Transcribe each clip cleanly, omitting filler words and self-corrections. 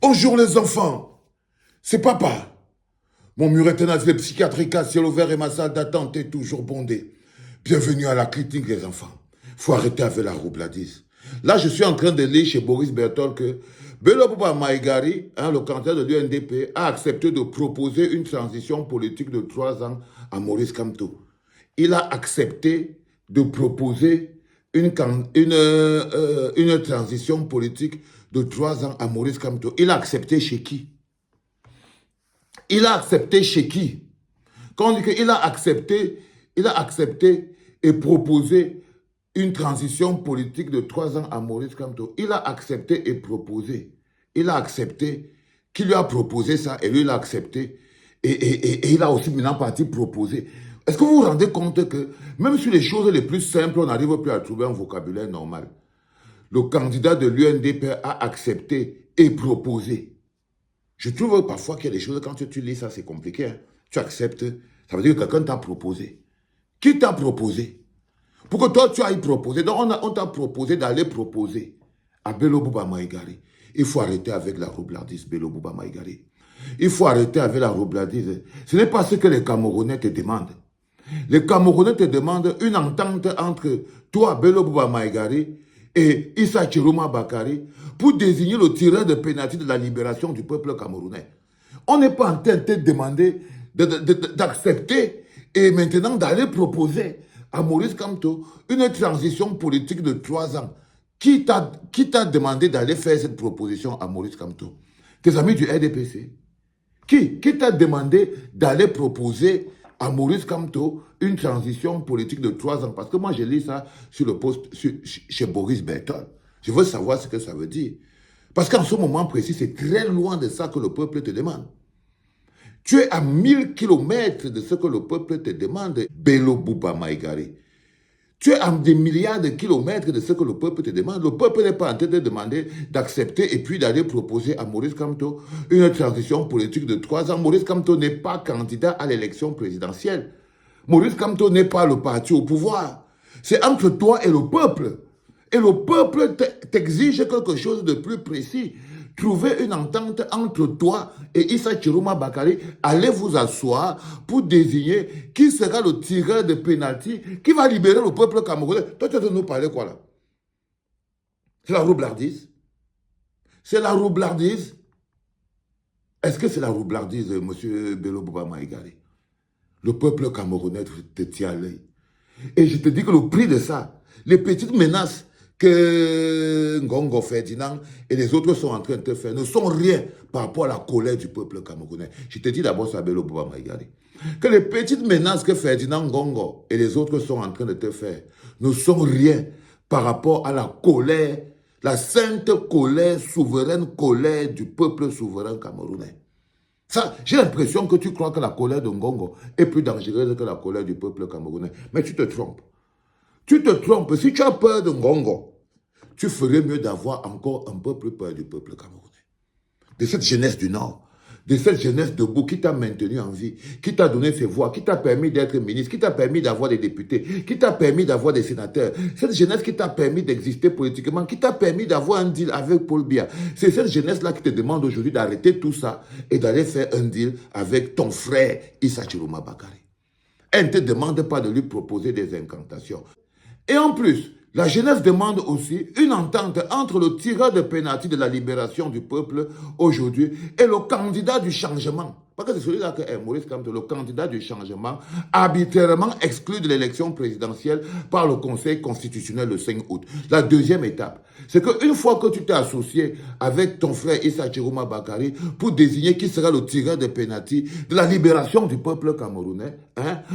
Bonjour les enfants, c'est papa. Mon muret tenace, le psychiatrique à ciel ouvert et ma salle d'attente est toujours bondée. Bienvenue à la clinique les enfants. Faut arrêter avec la roubladise. Là, je suis en train de lire chez Boris Bertol que Bello Bouba Maïgari, le candidat de l'UNDP, a accepté de proposer une transition politique de 3 ans à Maurice Kamto. Il a accepté de proposer une transition politique de 3 ans à Maurice Kamto. Il a accepté chez qui? Il a accepté chez qui? Quand on dit qu'il a accepté et proposé une transition politique de 3 ans à Maurice Kamto. Il a accepté et proposé. Il a accepté, qui lui a proposé ça, et lui il a accepté. Et il a aussi maintenant parti proposer. Est-ce que vous vous rendez compte que même sur les choses les plus simples, on n'arrive plus à trouver un vocabulaire normal? Le candidat de l'UNDP a accepté et proposé. Je trouve parfois qu'il y a des choses, quand tu lis ça, c'est compliqué. Hein. Tu acceptes, ça veut dire que quelqu'un t'a proposé. Qui t'a proposé? Pour que toi, tu ailles proposer. Donc, on t'a proposé d'aller proposer à Bello Bouba Maïgari. Il faut arrêter avec la roublardise, Bello Bouba Maïgari. Il faut arrêter avec la roublardise. Ce n'est pas ce que les Camerounais te demandent. Les Camerounais te demandent une entente entre toi, Bello Bouba Maïgari, et Issa Chiroma Bakari pour désigner le tireur de pénalty de la libération du peuple camerounais. On n'est pas en train de te demander d'accepter et maintenant d'aller proposer à Maurice Kamto une transition politique de 3 ans. Qui t'a demandé d'aller faire cette proposition à Maurice Kamto? Tes amis du RDPC? Qui t'a demandé d'aller proposer à Maurice Kamto une transition politique de 3 ans? Parce que moi, je lis ça sur le post chez Boris Bertol. Je veux savoir ce que ça veut dire. Parce qu'en ce moment précis, c'est très loin de ça que le peuple te demande. Tu es à 1000 kilomètres de ce que le peuple te demande, Bello Bouba Maïgari. Tu es à des milliards de kilomètres de ce que le peuple te demande. Le peuple n'est pas en train de demander d'accepter et puis d'aller proposer à Maurice Kamto une transition politique de 3 ans. Maurice Kamto n'est pas candidat à l'élection présidentielle. Maurice Kamto n'est pas le parti au pouvoir. C'est entre toi et le peuple. Et le peuple t'exige quelque chose de plus précis. Trouvez une entente entre toi et Issa Chiroma Bakari. Allez vous asseoir pour désigner qui sera le tireur de pénalty qui va libérer le peuple camerounais. Toi, tu vas nous parler quoi là? C'est la roublardise? C'est la roublardise? Est-ce que c'est la roublardise, monsieur Bello Bouba Maïgari? Le peuple camerounais te tient à l'œil. Et je te dis que le prix de ça, les petites menaces que Ngongo Ferdinand et les autres sont en train de te faire ne sont rien par rapport à la colère du peuple camerounais. Je te dis d'abord ça, Bello Bouba Maïgari. Que les petites menaces que Ferdinand Ngongo et les autres sont en train de te faire ne sont rien par rapport à la colère, la sainte colère, souveraine colère du peuple souverain camerounais. Ça, j'ai l'impression que tu crois que la colère de Ngongo est plus dangereuse que la colère du peuple camerounais. Mais tu te trompes. Tu te trompes. Si tu as peur de Ngongo, tu ferais mieux d'avoir encore un peu plus peur du peuple camerounais. De cette jeunesse du Nord, de cette jeunesse debout qui t'a maintenu en vie, qui t'a donné ses voix, qui t'a permis d'être ministre, qui t'a permis d'avoir des députés, qui t'a permis d'avoir des sénateurs. Cette jeunesse qui t'a permis d'exister politiquement, qui t'a permis d'avoir un deal avec Paul Biya. C'est cette jeunesse-là qui te demande aujourd'hui d'arrêter tout ça et d'aller faire un deal avec ton frère Issa Chiroma Bakari. Elle ne te demande pas de lui proposer des incantations. Et en plus, la jeunesse demande aussi une entente entre le tireur de pénalty de la libération du peuple aujourd'hui et le candidat du changement. Parce que c'est celui-là que est Maurice Kamto, le candidat du changement, arbitrairement exclu de l'élection présidentielle par le Conseil constitutionnel le 5 août. La deuxième étape, c'est qu'une fois que tu t'es associé avec ton frère Issa Chiroma Bakari pour désigner qui sera le tireur de pénalty de la libération du peuple camerounais,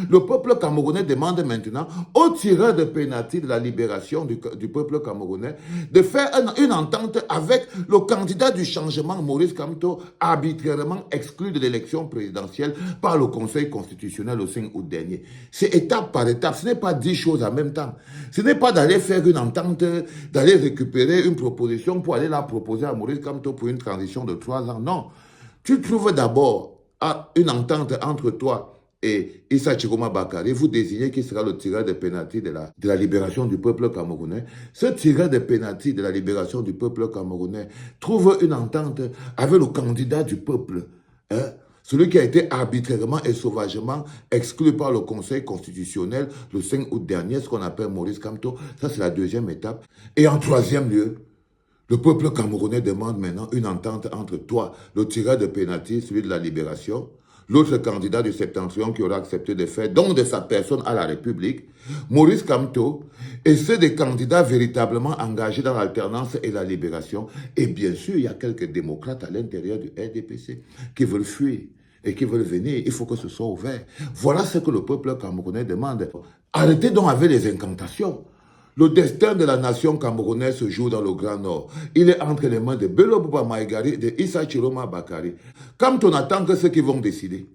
le peuple camerounais demande maintenant au tireur de pénalty de la libération du peuple camerounais de faire une entente avec le candidat du changement, Maurice Kamto, arbitrairement exclu de l'élection présidentielle par le Conseil constitutionnel le 5 août dernier. C'est étape par étape, ce n'est pas 10 choses en même temps. Ce n'est pas d'aller faire une entente, d'aller récupérer une proposition pour aller la proposer à Maurice Kamto pour une transition de 3 ans. Non. Tu trouves d'abord une entente entre toi et Issa Chiroma Bakary, vous désignez qui sera le tireur de pénalty de la libération du peuple camerounais. Ce tireur de pénalty de la libération du peuple camerounais trouve une entente avec le candidat du peuple, hein, celui qui a été arbitrairement et sauvagement exclu par le Conseil constitutionnel le 5 août dernier, ce qu'on appelle Maurice Kamto. Ça, c'est la deuxième étape. Et en troisième lieu, le peuple camerounais demande maintenant une entente entre toi, le tireur de pénalty, celui de la libération, l'autre candidat du septentrion qui aura accepté de faire don de sa personne à la République, Maurice Kamto, et ceux des candidats véritablement engagés dans l'alternance et la libération. Et bien sûr, il y a quelques démocrates à l'intérieur du RDPC qui veulent fuir et qui veulent venir. Il faut que ce soit ouvert. Voilà ce que le peuple camerounais demande. Arrêtez donc avec les incantations. Le destin de la nation camerounaise se joue dans le Grand Nord. Il est entre les mains de Bello Bouba Maïgari et de Issa Chiroma Bakary. Quand on attend que ceux qui vont décider,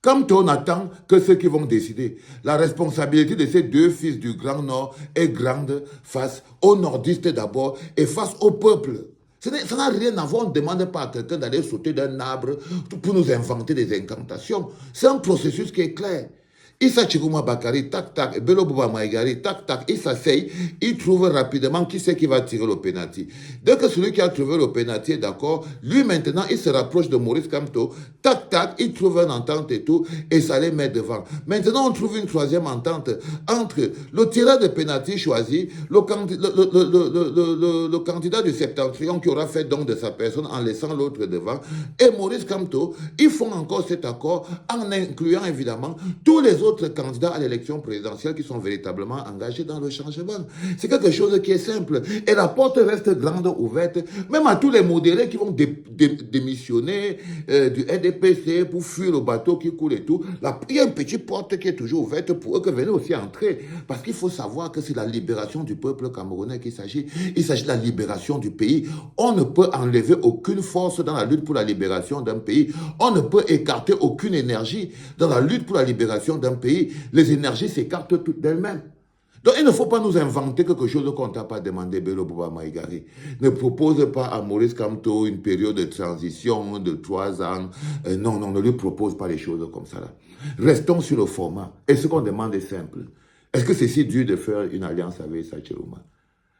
quand on attend que ceux qui vont décider, la responsabilité de ces deux fils du Grand Nord est grande face aux nordistes d'abord et face au peuple. Ça n'a rien à voir, on ne demande pas à quelqu'un d'aller sauter d'un arbre pour nous inventer des incantations. C'est un processus qui est clair. Issa Chiroma Bakary, tac, tac, et Bello Bouba Maïgari, tac, tac, il s'asseye, il trouve rapidement qui c'est qui va tirer le pénalty. Dès que celui qui a trouvé le pénalty est d'accord, lui maintenant, il se rapproche de Maurice Kamto, tac, tac, il trouve une entente et tout, et ça les met devant. Maintenant, on trouve une troisième entente entre le tireur de pénalty choisi, le candidat du septentrion qui aura fait don de sa personne en laissant l'autre devant, et Maurice Kamto. Ils font encore cet accord en incluant évidemment tous les autres candidats à l'élection présidentielle qui sont véritablement engagés dans le changement. C'est quelque chose qui est simple. Et la porte reste grande ouverte, même à tous les modérés qui vont démissionner du RDPC pour fuir le bateau qui coule et tout. Il y a une petite porte qui est toujours ouverte pour eux que venez aussi entrer. Parce qu'il faut savoir que c'est la libération du peuple camerounais qu'il s'agit. Il s'agit de la libération du pays. On ne peut enlever aucune force dans la lutte pour la libération d'un pays. On ne peut écarter aucune énergie dans la lutte pour la libération d'un pays. Les énergies s'écartent toutes d'elles-mêmes. Donc, il ne faut pas nous inventer quelque chose qu'on ne t'a pas demandé, Bello Bouba Maïgari. Ne propose pas à Maurice Kamto une période de transition de 3 ans. Non, ne lui propose pas les choses comme ça. Là. Restons sur le format. Et ce qu'on demande est simple. Est-ce que c'est si dur de faire une alliance avec Issa Chiroma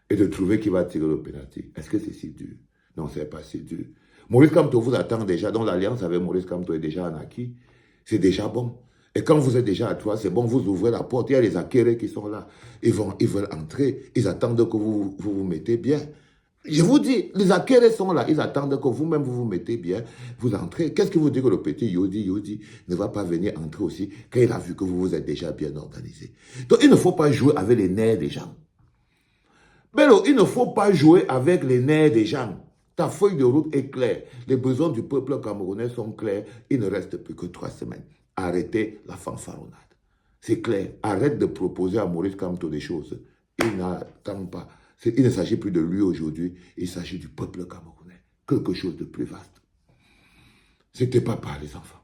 et de trouver qui va tirer le pénalty? Est-ce que c'est si dur? Non, ce n'est pas si dur. Maurice Kamto vous attend déjà. Donc, l'alliance avec Maurice Kamto est déjà en acquis. C'est déjà bon. Et quand vous êtes déjà à 3, c'est bon, vous ouvrez la porte. Il y a les acquérés qui sont là. Ils veulent entrer. Ils attendent que vous mettez bien. Je vous dis, les acquérés sont là. Ils attendent que vous-même vous mettez bien. Vous entrez. Qu'est-ce qui vous dit que le petit Yodi ne va pas venir entrer aussi quand il a vu que vous êtes déjà bien organisé? Donc, il ne faut pas jouer avec les nerfs des gens. Bello, il ne faut pas jouer avec les nerfs des gens. Ta feuille de route est claire. Les besoins du peuple camerounais sont clairs. Il ne reste plus que 3 semaines. Arrêtez la fanfaronnade. C'est clair. Arrête de proposer à Maurice Kamto des choses. Il n'attend pas. Il ne s'agit plus de lui aujourd'hui. Il s'agit du peuple camerounais. Quelque chose de plus vaste. C'était pas par les enfants.